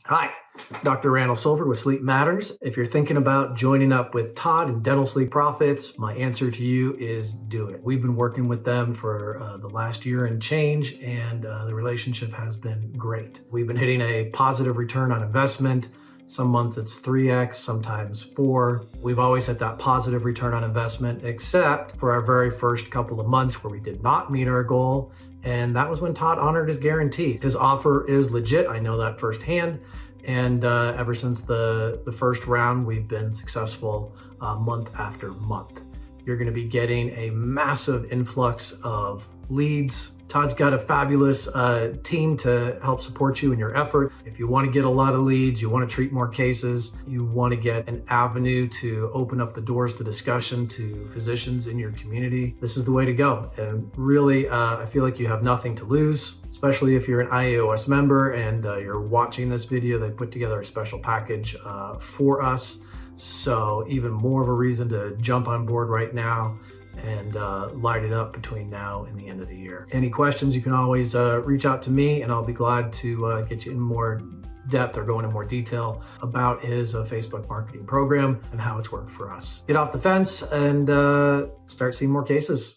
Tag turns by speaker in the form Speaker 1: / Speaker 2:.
Speaker 1: Hi, Dr. Randal Silver with Sleep Matters. If you're thinking about joining up with Todd and Dental Sleep Profits, my answer to you is do it. We've been working with them for the last year and change, and the relationship has been great. We've been hitting a positive return on investment. Some months it's 3x, sometimes 4. We've always had that positive return on investment, except for our very first couple of months where we did not meet our goal. And that was when Todd honored his guarantee. His offer is legit. I know that firsthand. And ever since the first round, we've been successful month after month. You're going to be getting a massive influx of leads. Todd's got a fabulous team to help support you in your effort. If you want to get a lot of leads, you want to treat more cases, you want to get an avenue to open up the doors to discussion to physicians in your community, this is the way to go. And really, I feel like you have nothing to lose, especially if you're an AADSM member and you're watching this video. They put together a special package for us. So even more of a reason to jump on board right now and light it up between now and the end of the year. Any questions, you can always reach out to me, and I'll be glad to get you in more depth or go into more detail about his Facebook marketing program and how it's worked for us. Get off the fence and start seeing more cases.